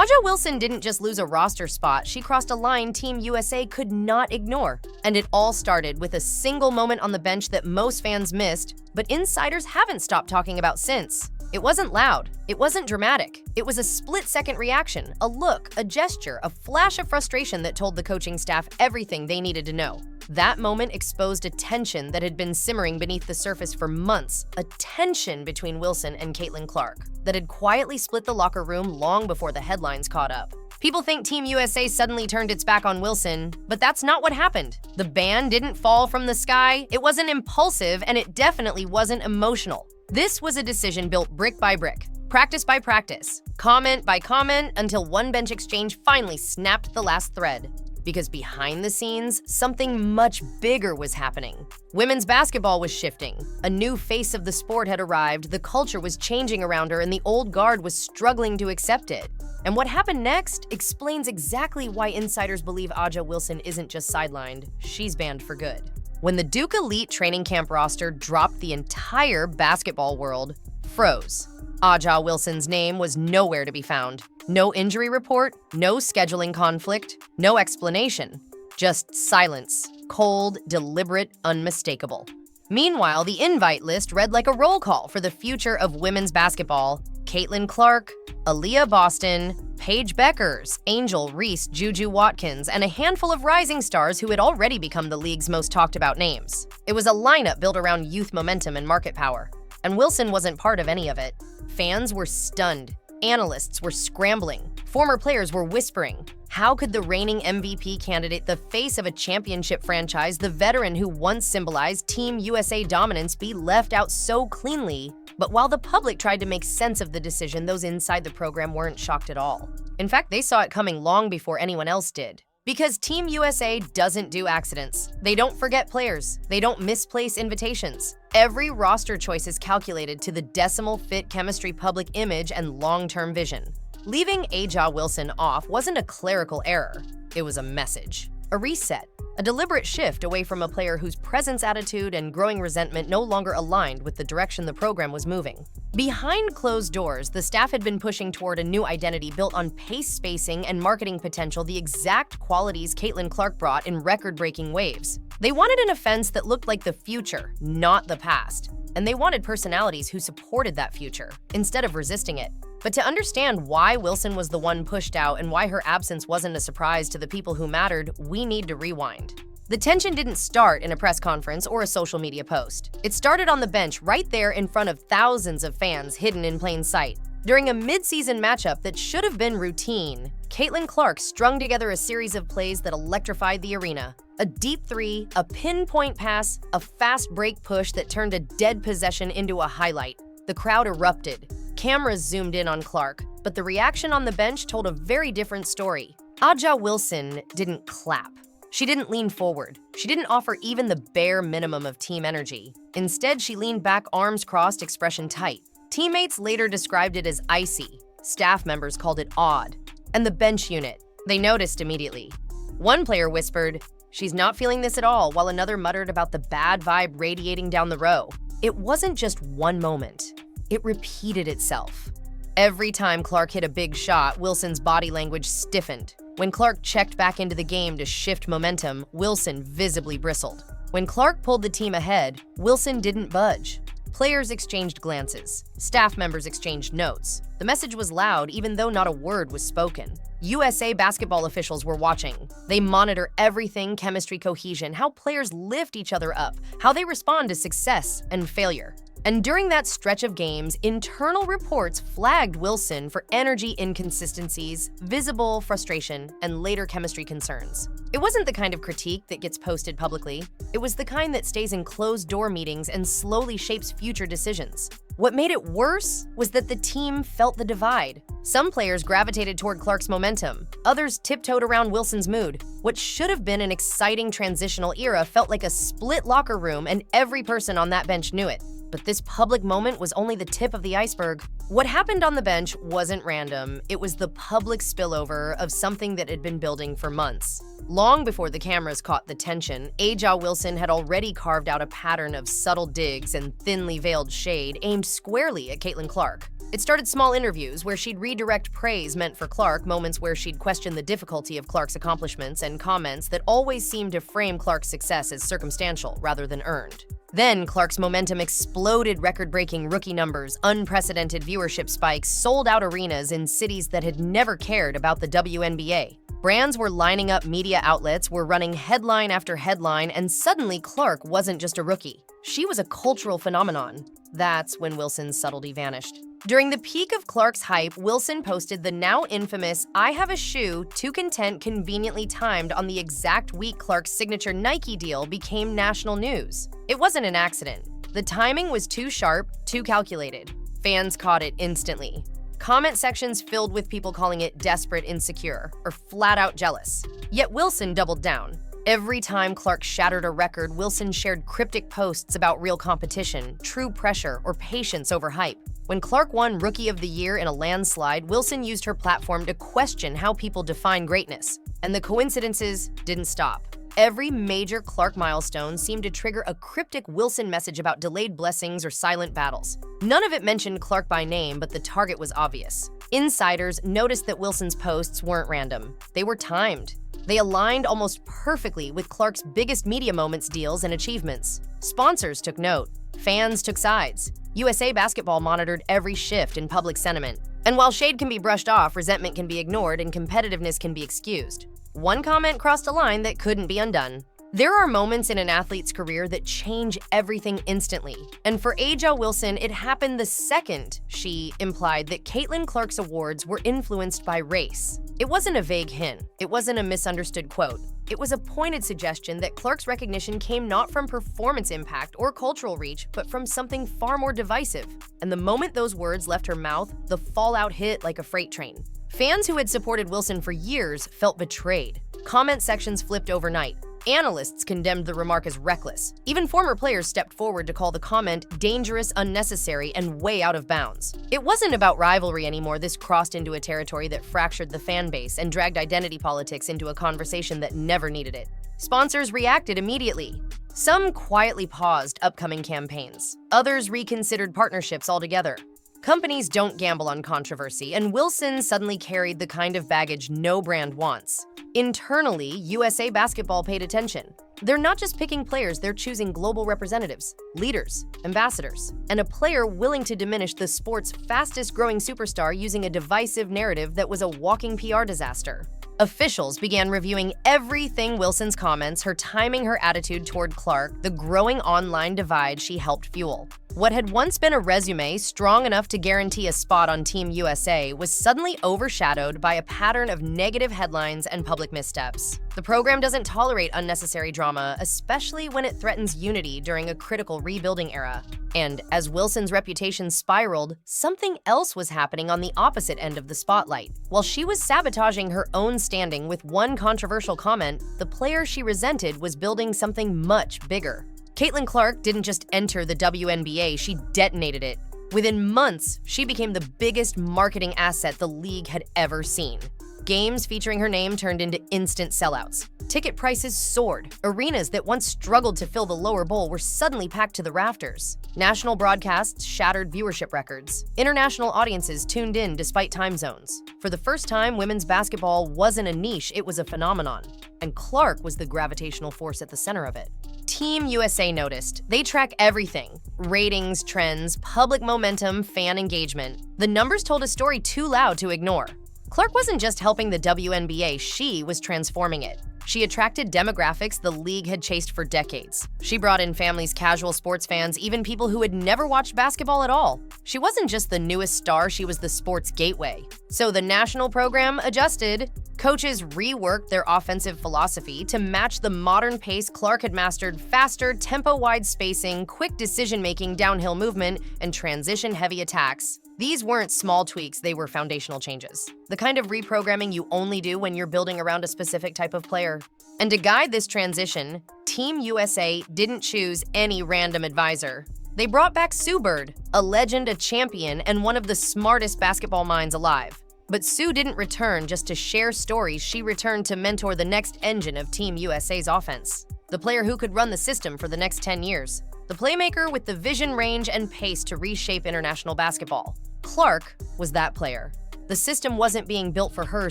Aja Wilson didn't just lose a roster spot, she crossed a line Team USA could not ignore. And it all started with a single moment on the bench that most fans missed, but insiders haven't stopped talking about since. It wasn't loud, it wasn't dramatic. It was a split-second reaction, a look, a gesture, a flash of frustration that told the coaching staff everything they needed to know. That moment exposed a tension that had been simmering beneath the surface for months, a tension between Wilson and Caitlin Clark that had quietly split the locker room long before the headlines caught up. People think Team USA suddenly turned its back on Wilson, but that's not what happened. The ban didn't fall from the sky, it wasn't impulsive, and it definitely wasn't emotional. This was a decision built brick by brick, practice by practice, comment by comment, until one bench exchange finally snapped the last thread. Because behind the scenes, something much bigger was happening. Women's basketball was shifting. A new face of the sport had arrived, the culture was changing around her, and the old guard was struggling to accept it. And what happened next explains exactly why insiders believe Aja Wilson isn't just sidelined, she's banned for good. When the Duke Elite training camp roster dropped, the entire basketball world froze. Aja Wilson's name was nowhere to be found. No injury report, no scheduling conflict, no explanation. Just silence. Cold, deliberate, unmistakable. Meanwhile, the invite list read like a roll call for the future of women's basketball. Caitlin Clark, Aaliyah Boston, Paige Beckers, Angel Reese, Juju Watkins, and a handful of rising stars who had already become the league's most talked about names. It was a lineup built around youth momentum and market power. And Wilson wasn't part of any of it. Fans were stunned. Analysts were scrambling. Former players were whispering. How could the reigning MVP candidate, the face of a championship franchise, the veteran who once symbolized Team USA dominance, be left out so cleanly? But while the public tried to make sense of the decision, those inside the program weren't shocked at all. In fact, they saw it coming long before anyone else did. Because Team USA doesn't do accidents. They don't forget players. They don't misplace invitations. Every roster choice is calculated to the decimal fit chemistry, public image, and long-term vision. Leaving Aja Wilson off wasn't a clerical error. It was a message. A reset. A deliberate shift away from a player whose presence, attitude, and growing resentment no longer aligned with the direction the program was moving. Behind closed doors, the staff had been pushing toward a new identity built on pace, spacing, and marketing potential, the exact qualities Caitlin Clark brought in record-breaking waves. They wanted an offense that looked like the future, not the past. And they wanted personalities who supported that future, instead of resisting it. But to understand why Wilson was the one pushed out and why her absence wasn't a surprise to the people who mattered, we need to rewind. The tension didn't start in a press conference or a social media post. It started on the bench right there in front of thousands of fans hidden in plain sight. During a mid-season matchup that should have been routine, Caitlin Clark strung together a series of plays that electrified the arena. A deep three, a pinpoint pass, a fast break push that turned a dead possession into a highlight. The crowd erupted. Cameras zoomed in on Clark, but the reaction on the bench told a very different story. Aja Wilson didn't clap. She didn't lean forward. She didn't offer even the bare minimum of team energy. Instead, she leaned back, arms crossed, expression tight. Teammates later described it as icy. Staff members called it odd. And the bench unit, they noticed immediately. One player whispered, "She's not feeling this at all," while another muttered about the bad vibe radiating down the row. It wasn't just one moment. It repeated itself. Every time Clark hit a big shot, Wilson's body language stiffened. When Clark checked back into the game to shift momentum, Wilson visibly bristled. When Clark pulled the team ahead, Wilson didn't budge. Players exchanged glances. Staff members exchanged notes. The message was loud, even though not a word was spoken. USA basketball officials were watching. They monitor everything: chemistry, cohesion, how players lift each other up, how they respond to success and failure. And during that stretch of games, internal reports flagged Wilson for energy inconsistencies, visible frustration, and later chemistry concerns. It wasn't the kind of critique that gets posted publicly. It was the kind that stays in closed-door meetings and slowly shapes future decisions. What made it worse was that the team felt the divide. Some players gravitated toward Clark's momentum. Others tiptoed around Wilson's mood. What should have been an exciting transitional era felt like a split locker room, and every person on that bench knew it. But this public moment was only the tip of the iceberg. What happened on the bench wasn't random. It was the public spillover of something that had been building for months. Long before the cameras caught the tension, Aja Wilson had already carved out a pattern of subtle digs and thinly veiled shade aimed squarely at Caitlin Clark. It started small interviews where she'd redirect praise meant for Clark, moments where she'd question the difficulty of Clark's accomplishments, and comments that always seemed to frame Clark's success as circumstantial rather than earned. Then, Clark's momentum exploded, record-breaking rookie numbers, unprecedented viewership spikes, sold-out arenas in cities that had never cared about the WNBA. Brands were lining up, media outlets were running headline after headline, and suddenly Clark wasn't just a rookie. She was a cultural phenomenon. That's when Wilson's subtlety vanished. During the peak of Clark's hype, Wilson posted the now infamous "I have a shoe, too content," conveniently timed on the exact week Clark's signature Nike deal became national news. It wasn't an accident. The timing was too sharp, too calculated. Fans caught it instantly. Comment sections filled with people calling it desperate, insecure, or flat-out jealous. Yet Wilson doubled down. Every time Clark shattered a record, Wilson shared cryptic posts about real competition, true pressure, or patience over hype. When Clark won Rookie of the Year in a landslide, Wilson used her platform to question how people define greatness. And the coincidences didn't stop. Every major Clark milestone seemed to trigger a cryptic Wilson message about delayed blessings or silent battles. None of it mentioned Clark by name, but the target was obvious. Insiders noticed that Wilson's posts weren't random. They were timed. They aligned almost perfectly with Clark's biggest media moments, deals, and achievements. Sponsors took note. Fans took sides. USA Basketball monitored every shift in public sentiment. And while shade can be brushed off, resentment can be ignored, and competitiveness can be excused. One comment crossed a line that couldn't be undone. There are moments in an athlete's career that change everything instantly. And for A.J. Wilson, it happened the second she implied that Caitlin Clark's awards were influenced by race. It wasn't a vague hint. It wasn't a misunderstood quote. It was a pointed suggestion that Clark's recognition came not from performance impact or cultural reach, but from something far more divisive. And the moment those words left her mouth, the fallout hit like a freight train. Fans who had supported Wilson for years felt betrayed. Comment sections flipped overnight. Analysts condemned the remark as reckless. Even former players stepped forward to call the comment dangerous, unnecessary, and way out of bounds. It wasn't about rivalry anymore. This crossed into a territory that fractured the fan base and dragged identity politics into a conversation that never needed it. Sponsors reacted immediately. Some quietly paused upcoming campaigns. Others reconsidered partnerships altogether. Companies don't gamble on controversy, and Wilson suddenly carried the kind of baggage no brand wants. Internally, USA Basketball paid attention. They're not just picking players, they're choosing global representatives, leaders, ambassadors, and a player willing to diminish the sport's fastest-growing superstar using a divisive narrative that was a walking PR disaster. Officials began reviewing everything: Wilson's comments, her timing, her attitude toward Clark, the growing online divide she helped fuel. What had once been a resume strong enough to guarantee a spot on Team USA was suddenly overshadowed by a pattern of negative headlines and public missteps. The program doesn't tolerate unnecessary drama, especially when it threatens unity during a critical rebuilding era. And as Wilson's reputation spiraled, something else was happening on the opposite end of the spotlight. While she was sabotaging her own standing with one controversial comment, the player she resented was building something much bigger. Caitlin Clark didn't just enter the WNBA, she detonated it. Within months, she became the biggest marketing asset the league had ever seen. Games featuring her name turned into instant sellouts. Ticket prices soared. Arenas that once struggled to fill the lower bowl were suddenly packed to the rafters. National broadcasts shattered viewership records. International audiences tuned in despite time zones. For the first time, women's basketball wasn't a niche, it was a phenomenon. And Clark was the gravitational force at the center of it. Team USA noticed. They track everything: ratings, trends, public momentum, fan engagement. The numbers told a story too loud to ignore. Clark wasn't just helping the WNBA, she was transforming it. She attracted demographics the league had chased for decades. She brought in families, casual sports fans, even people who had never watched basketball at all. She wasn't just the newest star, she was the sports gateway. So the national program adjusted. Coaches reworked their offensive philosophy to match the modern pace Clark had mastered: faster, tempo-wide spacing, quick decision-making, downhill movement, and transition-heavy attacks. These weren't small tweaks, they were foundational changes. The kind of reprogramming you only do when you're building around a specific type of player. And to guide this transition, Team USA didn't choose any random advisor. They brought back Sue Bird, a legend, a champion, and one of the smartest basketball minds alive. But Sue didn't return just to share stories, she returned to mentor the next engine of Team USA's offense. The player who could run the system for the next 10 years. The playmaker with the vision, range, and pace to reshape international basketball. Clark was that player. The system wasn't being built for her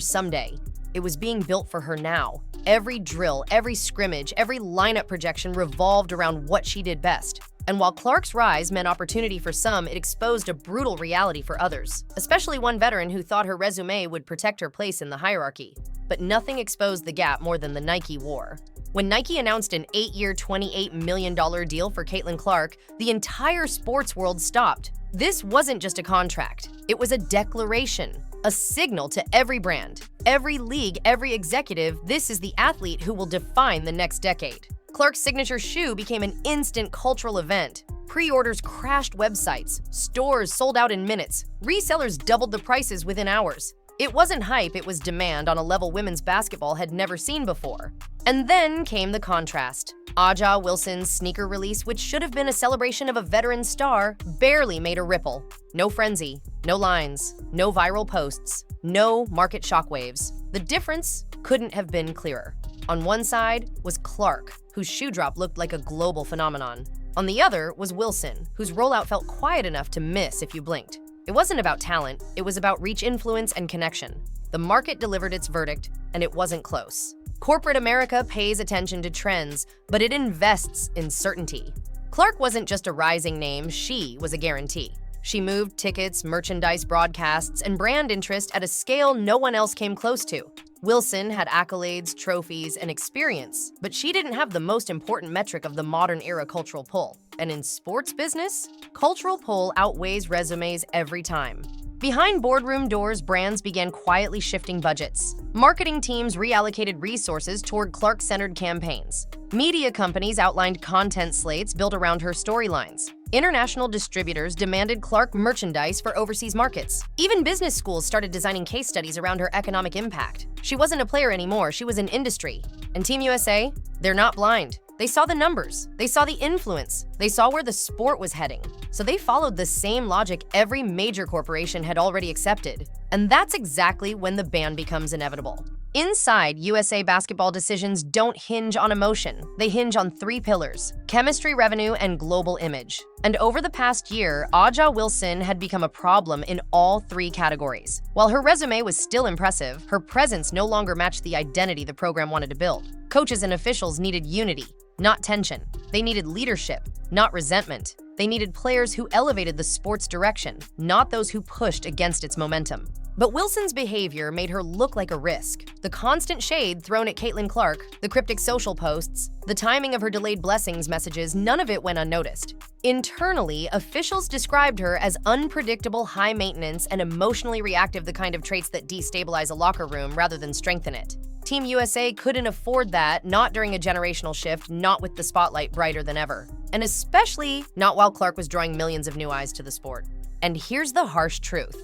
someday. It was being built for her now. Every drill, every scrimmage, every lineup projection revolved around what she did best. And while Clark's rise meant opportunity for some, it exposed a brutal reality for others, especially one veteran who thought her resume would protect her place in the hierarchy. But nothing exposed the gap more than the Nike war. When Nike announced an 8-year, $28 million deal for Caitlin Clark, the entire sports world stopped. This wasn't just a contract. It was a declaration, a signal to every brand, every league, every executive. This is the athlete who will define the next decade. Clark's signature shoe became an instant cultural event. Pre-orders crashed websites, stores sold out in minutes, resellers doubled the prices within hours. It wasn't hype, it was demand on a level women's basketball had never seen before. And then came the contrast. Aja Wilson's sneaker release, which should have been a celebration of a veteran star, barely made a ripple. No frenzy, no lines, no viral posts, no market shockwaves. The difference couldn't have been clearer. On one side was Clark, whose shoe drop looked like a global phenomenon. On the other was Wilson, whose rollout felt quiet enough to miss if you blinked. It wasn't about talent, it was about reach, influence, and connection. The market delivered its verdict, and it wasn't close. Corporate America pays attention to trends, but it invests in certainty. Clark wasn't just a rising name, she was a guarantee. She moved tickets, merchandise, broadcasts, and brand interest at a scale no one else came close to. Wilson had accolades, trophies, and experience, but she didn't have the most important metric of the modern-era cultural pull. And in sports business, cultural pull outweighs resumes every time. Behind boardroom doors, brands began quietly shifting budgets. Marketing teams reallocated resources toward Clark-centered campaigns. Media companies outlined content slates built around her storylines. International distributors demanded Clark merchandise for overseas markets. Even business schools started designing case studies around her economic impact. She wasn't a player anymore, she was an industry. And Team USA, they're not blind. They saw the numbers, they saw the influence, they saw where the sport was heading. So they followed the same logic every major corporation had already accepted. And that's exactly when the ban becomes inevitable. Inside, USA basketball decisions don't hinge on emotion. They hinge on 3 pillars: chemistry, revenue, and global image. And over the past year, Aja Wilson had become a problem in all 3 categories. While her resume was still impressive, her presence no longer matched the identity the program wanted to build. Coaches and officials needed unity, not tension. They needed leadership, not resentment. They needed players who elevated the sport's direction, not those who pushed against its momentum. But Wilson's behavior made her look like a risk. The constant shade thrown at Caitlin Clark, the cryptic social posts, the timing of her delayed blessings messages, none of it went unnoticed. Internally, officials described her as unpredictable, high maintenance, and emotionally reactive, the kind of traits that destabilize a locker room rather than strengthen it. Team USA couldn't afford that, not during a generational shift, not with the spotlight brighter than ever. And especially not while Clark was drawing millions of new eyes to the sport. And here's the harsh truth.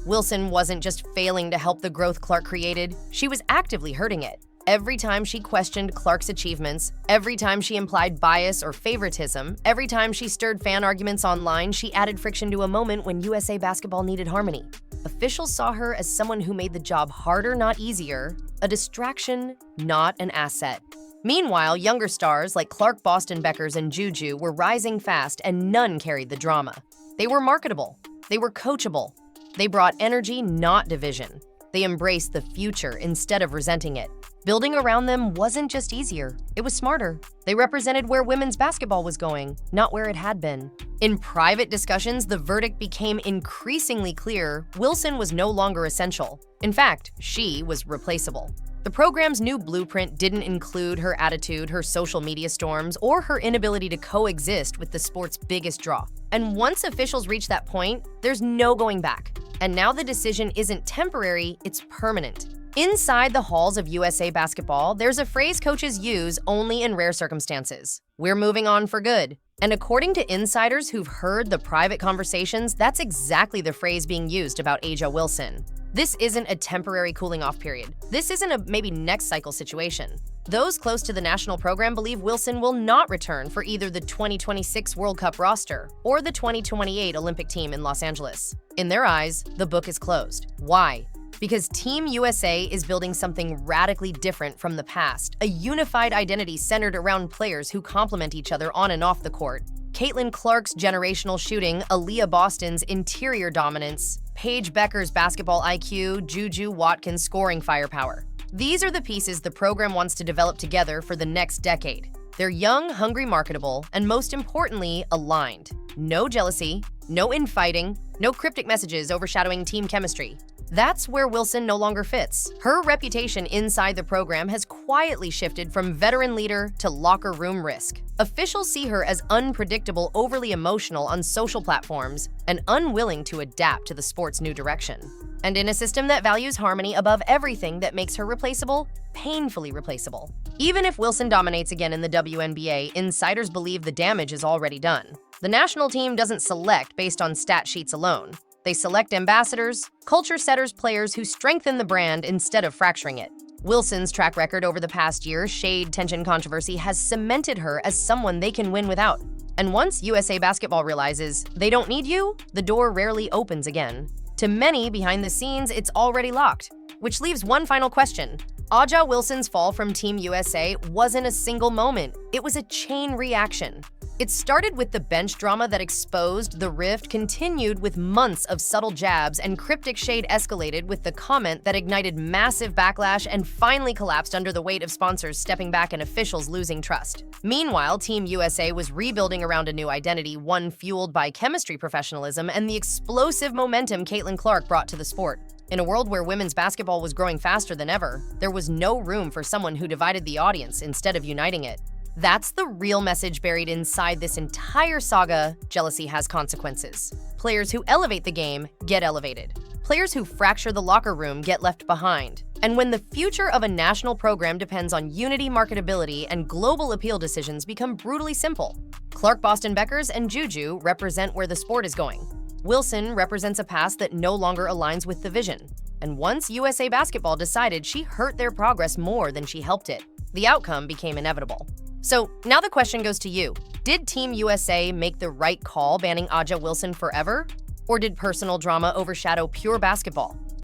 Wilson wasn't just failing to help the growth Clark created, she was actively hurting it. Every time she questioned Clark's achievements, every time she implied bias or favoritism, every time she stirred fan arguments online, she added friction to a moment when USA basketball needed harmony. Officials saw her as someone who made the job harder, not easier, a distraction, not an asset. Meanwhile, younger stars like Clark, Boston, Beckers, and Juju were rising fast, and none carried the drama. They were marketable. They were coachable. They brought energy, not division. They embraced the future instead of resenting it. Building around them wasn't just easier, it was smarter. They represented where women's basketball was going, not where it had been. In private discussions, the verdict became increasingly clear: Wilson was no longer essential. In fact, she was replaceable. The program's new blueprint didn't include her attitude, her social media storms, or her inability to coexist with the sport's biggest draw. And once officials reach that point, there's no going back. And now the decision isn't temporary, it's permanent. Inside the halls of USA basketball, there's a phrase coaches use only in rare circumstances: we're moving on for good. And according to insiders who've heard the private conversations, that's exactly the phrase being used about Aja Wilson. This isn't a temporary cooling off period. This isn't a maybe next cycle situation. Those close to the national program believe Wilson will not return for either the 2026 World Cup roster or the 2028 Olympic team in Los Angeles. In their eyes, the book is closed. Why? Because Team USA is building something radically different from the past, a unified identity centered around players who complement each other on and off the court. Caitlin Clark's generational shooting, Aaliyah Boston's interior dominance, Paige Beckers' basketball IQ, Juju Watkins' scoring firepower. These are the pieces the program wants to develop together for the next decade. They're young, hungry, marketable, and most importantly, aligned. No jealousy, no infighting, no cryptic messages overshadowing team chemistry. That's where Wilson no longer fits. Her reputation inside the program has quietly shifted from veteran leader to locker room risk. Officials see her as unpredictable, overly emotional on social platforms, and unwilling to adapt to the sport's new direction. And in a system that values harmony above everything, that makes her replaceable, painfully replaceable. Even if Wilson dominates again in the WNBA, insiders believe the damage is already done. The national team doesn't select based on stat sheets alone. They select ambassadors, culture setters, players who strengthen the brand instead of fracturing it. Wilson's track record over the past year, shade, tension, controversy, has cemented her as someone they can win without. And once USA Basketball realizes they don't need you, the door rarely opens again. To many behind the scenes, it's already locked. Which leaves one final question. A'ja Wilson's fall from Team USA wasn't a single moment. It was a chain reaction. It started with the bench drama that exposed the rift, continued with months of subtle jabs, and cryptic shade escalated with the comment that ignited massive backlash and finally collapsed under the weight of sponsors stepping back and officials losing trust. Meanwhile, Team USA was rebuilding around a new identity, one fueled by chemistry professionalism and the explosive momentum Caitlin Clark brought to the sport. In a world where women's basketball was growing faster than ever, there was no room for someone who divided the audience instead of uniting it. That's the real message buried inside this entire saga. Jealousy has consequences. Players who elevate the game get elevated. Players who fracture the locker room get left behind. And when the future of a national program depends on unity, marketability, and global appeal, decisions become brutally simple. Clark, Boston, Beckers, and Juju represent where the sport is going. Wilson represents a past that no longer aligns with the vision. And once USA Basketball decided, she hurt their progress more than she helped it. The outcome became inevitable. So now the question goes to you. Did Team USA make the right call banning A'ja Wilson forever? Or did personal drama overshadow pure basketball?